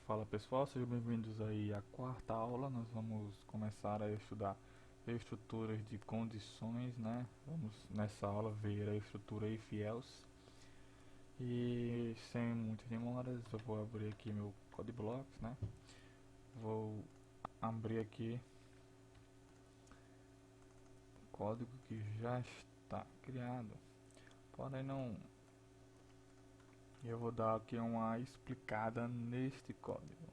Fala pessoal, sejam bem-vindos aí à quarta aula. Nós vamos começar a estudar estruturas de condições, né? Vamos nessa aula ver a estrutura if else. E sem muitas demoras, eu vou abrir aqui meu CodeBlocks, né? Vou abrir aqui o código que já está criado. Porém não, eu vou dar aqui uma explicada neste código.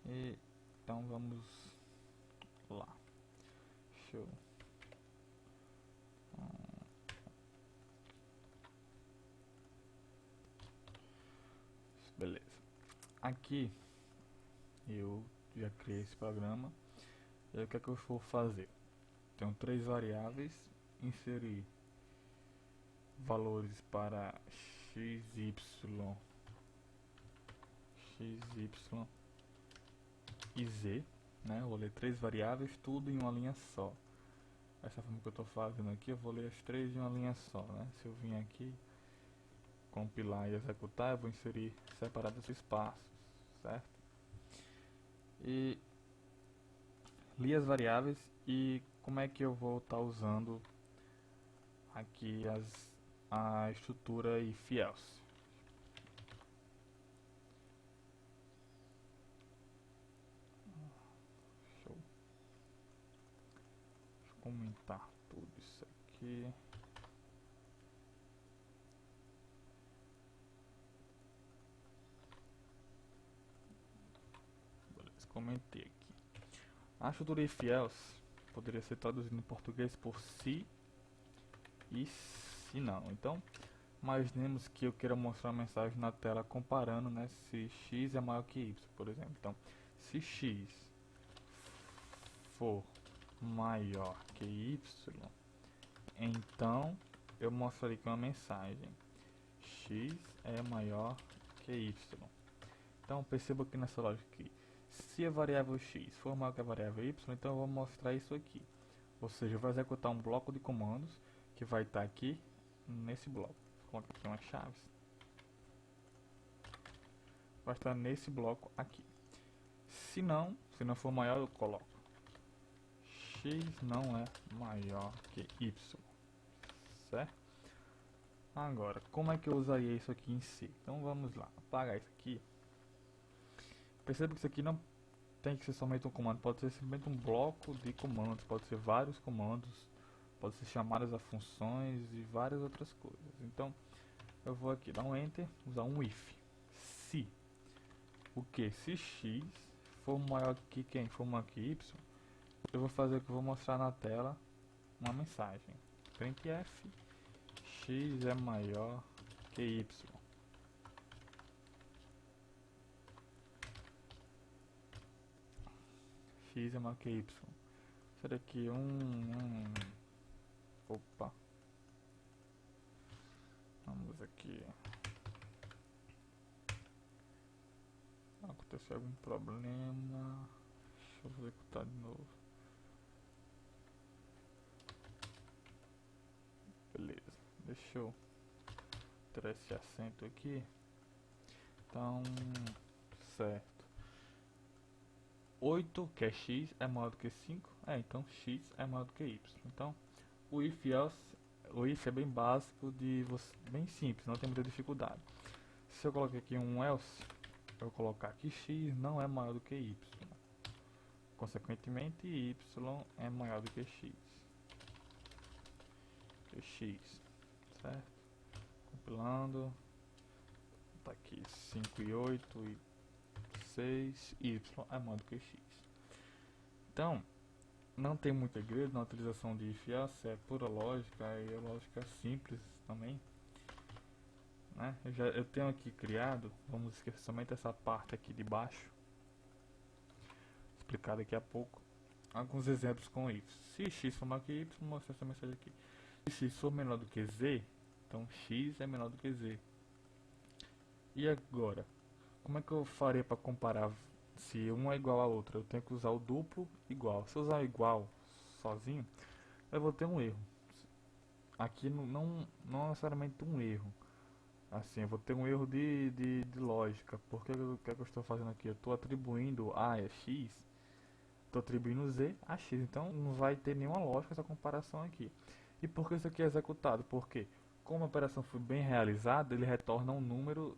E então vamos lá. Show. Beleza. Aqui eu já criei esse programa. E aí o que é que eu vou fazer? Tenho três variáveis, inserir valores para xy, xy e z, né? Eu vou ler três variáveis, tudo em uma linha só. Essa forma que eu estou fazendo aqui, eu vou ler as três em uma linha só, né? Se eu vim aqui, compilar e executar, eu vou inserir separados os espaços, certo? E li as variáveis e como é que eu vou estar usando aqui a estrutura if else. Show. Deixa eu comentar tudo isso aqui. Beleza, comentei aqui. A estrutura if else poderia ser traduzida em português por se e se não. Então, imaginemos que eu queira mostrar uma mensagem na tela comparando, né, se x é maior que y, por exemplo. Então, se x for maior que y, então eu mostraria aqui uma mensagem: x é maior que y. Então perceba aqui nessa lógica aqui, se a variável x for maior que a variável y, então eu vou mostrar isso aqui. Ou seja, eu vou executar um bloco de comandos que vai estar aqui nesse bloco. Vou colocar aqui umas chaves. Vai estar nesse bloco aqui. Se não for maior, eu coloco x não é maior que y, certo? Agora, como é que eu usaria isso aqui em si? Então vamos lá, apagar isso aqui. Perceba que isso aqui não tem que ser somente um comando, pode ser simplesmente um bloco de comandos, pode ser vários comandos, pode ser chamadas a funções e várias outras coisas. Então eu vou aqui dar um enter, usar um if. Se o que? Se x for maior que quem? For maior que y, eu vou fazer o que eu vou mostrar na tela, uma mensagem. Printf x é maior que y. X é maior que y. Será que opa. Vamos aqui. Aconteceu algum problema. Deixa eu executar de novo. Beleza. Deixa eu tirar esse acento aqui. Então, certo. 8, que é x, é maior do que 5. Então x é maior do que y. Então, o if else, o if é bem básico, bem simples, não tem muita dificuldade. Se eu colocar aqui um else, eu vou colocar que x não é maior do que y. Consequentemente, y é maior do que x. Certo? Compilando. Tá aqui 5 e 8 e 6, y é maior do que x. Então, não tem muito segredo na utilização de if else, é pura lógica e é lógica simples também, né? Eu tenho aqui criado, vamos esquecer somente essa parte aqui de baixo, explicar daqui a pouco, alguns exemplos com if. Se x for maior que y, mostra essa mensagem aqui. Se x for menor do que z, então x é menor do que z. E agora, como é que eu faria para comparar se um é igual a outro? Eu tenho que usar o duplo igual. Se eu usar igual sozinho, eu vou ter um erro. Aqui não necessariamente um erro. Assim, eu vou ter um erro de lógica. Porque o que é que eu estou fazendo aqui? Eu estou atribuindo A a X, estou atribuindo Z a X. Então não vai ter nenhuma lógica essa comparação aqui. E por que isso aqui é executado? Porque como a operação foi bem realizada, ele retorna um número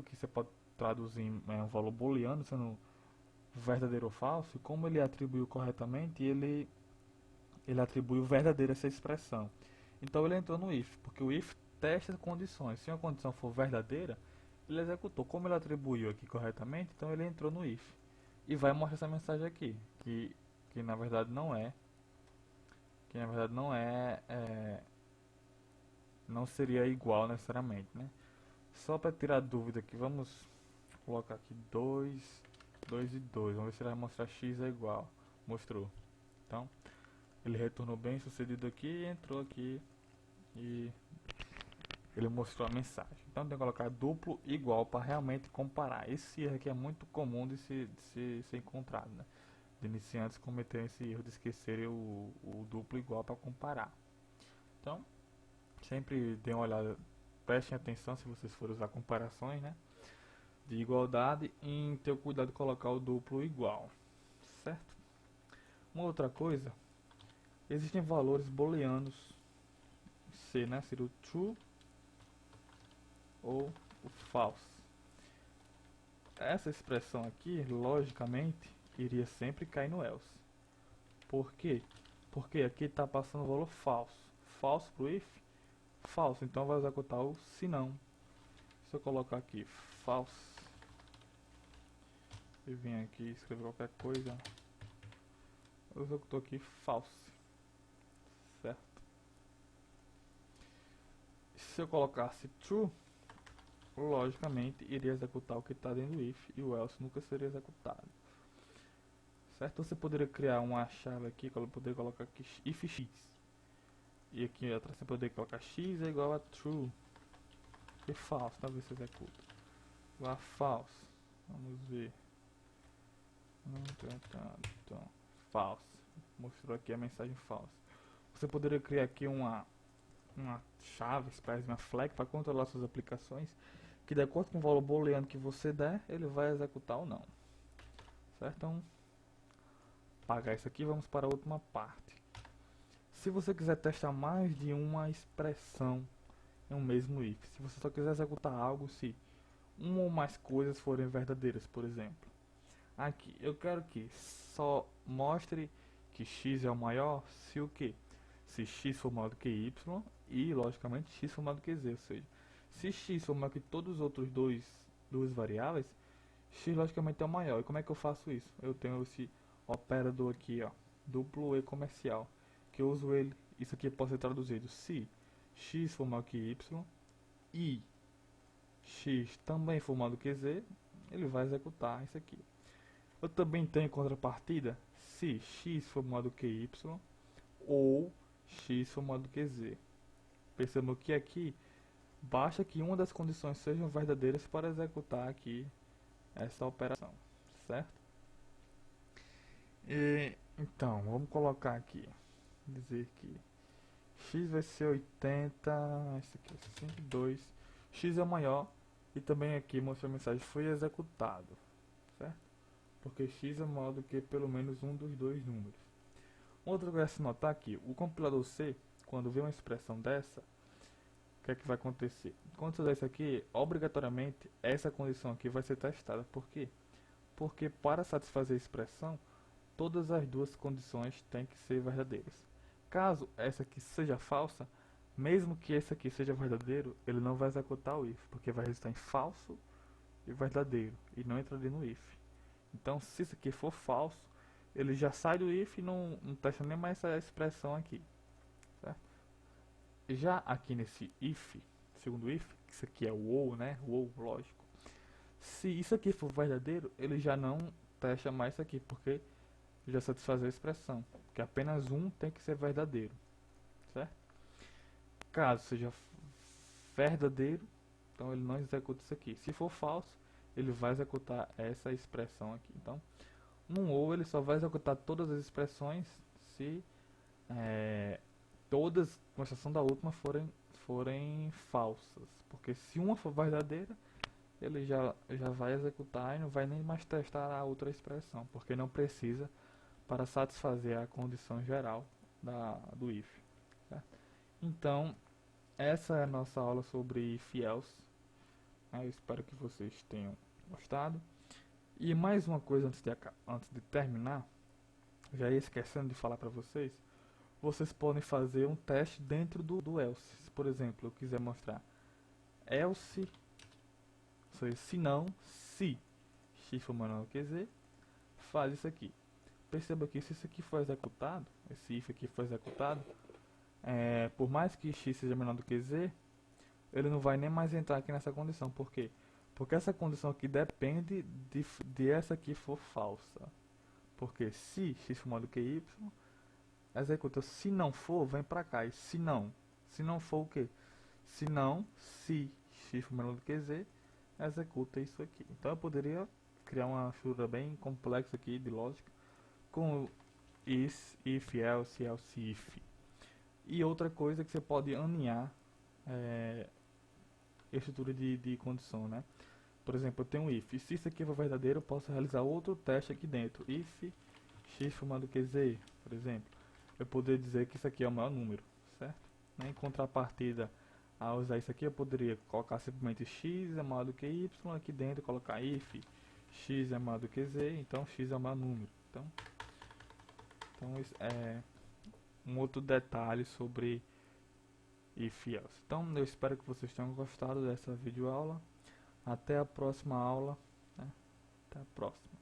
que você pode traduzir em um valor booleano, sendo verdadeiro ou falso. E como ele atribuiu corretamente, ele atribuiu verdadeiro essa expressão. Então ele entrou no if, porque o if testa as condições. Se uma condição for verdadeira, ele executou. Como ele atribuiu aqui corretamente, então ele entrou no if. E vai mostrar essa mensagem aqui, que na verdade não é, não seria igual necessariamente, né? Só para tirar dúvida aqui, vamos colocar aqui 2 e 2. Vamos ver se ele vai mostrar x é igual. Mostrou. Então, ele retornou bem sucedido aqui e entrou aqui e ele mostrou a mensagem. Então, tem que colocar duplo igual para realmente comparar. Esse erro aqui é muito comum de ser encontrado, né? De iniciantes cometerem esse erro de esquecerem o duplo igual para comparar. Então, sempre dê uma olhada, prestem atenção se vocês forem usar comparações, né, de igualdade, em ter o cuidado de colocar o duplo igual, certo? Uma outra coisa, existem valores booleanos C, né, seria o true ou o false. Essa expressão aqui, logicamente, iria sempre cair no else. Por quê? Porque aqui está passando o valor falso. Falso para o if, falso. Então vai executar o se não. Se eu colocar aqui false e vim aqui escrever qualquer coisa, eu executou aqui false, certo? Se eu colocasse true, logicamente iria executar o que está dentro do if e o else nunca seria executado, certo? Você poderia criar uma chave aqui, que eu poderia colocar aqui if x, e aqui atrás você poderia colocar x é igual a true e false, talvez você executa igual a false. Vamos ver. Então, false. Mostrou aqui a mensagem falsa. Você poderia criar aqui uma chave, espécie uma flag para controlar suas aplicações, que de acordo com o valor booleano que você der, ele vai executar ou não, certo? Então, apagar isso aqui, vamos para a última parte. Se você quiser testar mais de uma expressão em um mesmo if, se você só quiser executar algo se uma ou mais coisas forem verdadeiras, por exemplo, aqui eu quero que só mostre que x é o maior se o que? Se x for maior do que y e, logicamente, x for maior do que z, ou seja, se x for maior que todos os outros duas variáveis, x logicamente é o maior. E como é que eu faço isso? Eu tenho esse operador aqui, ó, duplo E comercial, que eu uso ele, isso aqui pode ser traduzido se x for maior que y e x também for maior do que z, ele vai executar isso aqui. Eu também tenho em contrapartida se x for maior do que y ou x for maior do que z. Percebam que aqui basta que uma das condições sejam verdadeiras para executar aqui essa operação, certo? E, então, vamos colocar aqui, dizer que x vai ser 80, esse aqui é 62, x é o maior e também aqui mostra a mensagem foi executado, certo? Porque x é maior do que pelo menos um dos dois números. Outra coisa a se notar aqui, o compilador C, quando vê uma expressão dessa, o que é que vai acontecer? Quando você der isso aqui, obrigatoriamente essa condição aqui vai ser testada. Por quê? Porque para satisfazer a expressão, todas as duas condições têm que ser verdadeiras. Caso essa aqui seja falsa, mesmo que esse aqui seja verdadeiro, ele não vai executar o if, porque vai resultar em falso e verdadeiro, e não entraria no if. Então, se isso aqui for falso, ele já sai do if e não testa nem mais essa expressão aqui, certo? Já aqui nesse if, segundo if, isso aqui é o ou, né? O ou, lógico. Se isso aqui for verdadeiro, ele já não testa mais isso aqui, porque já satisfaz a expressão, que apenas um tem que ser verdadeiro, certo? Caso seja verdadeiro, então ele não executa isso aqui. Se for falso, ele vai executar essa expressão aqui. Então, no ou ele só vai executar todas as expressões se todas, com exceção da última, forem forem falsas, porque se uma for verdadeira, ele já vai executar e não vai nem mais testar a outra expressão, porque não precisa para satisfazer a condição geral do if. Certo? Então, essa é a nossa aula sobre if else. Eu espero que vocês tenham gostado. E mais uma coisa antes de terminar, já ia esquecendo de falar para vocês, vocês podem fazer um teste dentro do else. Se, por exemplo, eu quiser mostrar else, se não, se x for menor que z, faz isso aqui. Perceba que se isso aqui for executado, esse if aqui for executado, por mais que x seja menor do que z, ele não vai nem mais entrar aqui nessa condição. Por quê? Porque essa condição aqui depende de essa aqui for falsa. Porque se x for maior do que y, executa. Se não for, vem pra cá. E se não for o quê? Se não, se x for menor do que z, executa isso aqui. Então eu poderia criar uma estrutura bem complexa aqui de lógica com is, if, else, else, if. E outra coisa que você pode aninhar estrutura de condição, né? Por exemplo, eu tenho um if. Se isso aqui for verdadeiro, eu posso realizar outro teste aqui dentro. If x for maior do que z, por exemplo, eu poderia dizer que isso aqui é o maior número, certo? Em contrapartida a usar isso aqui, eu poderia colocar simplesmente x é maior do que y aqui dentro, colocar if x é maior do que z, então x é o maior número. Então isso é um outro detalhe sobre if else. Então eu espero que vocês tenham gostado dessa videoaula. Até a próxima aula, né? Até a próxima.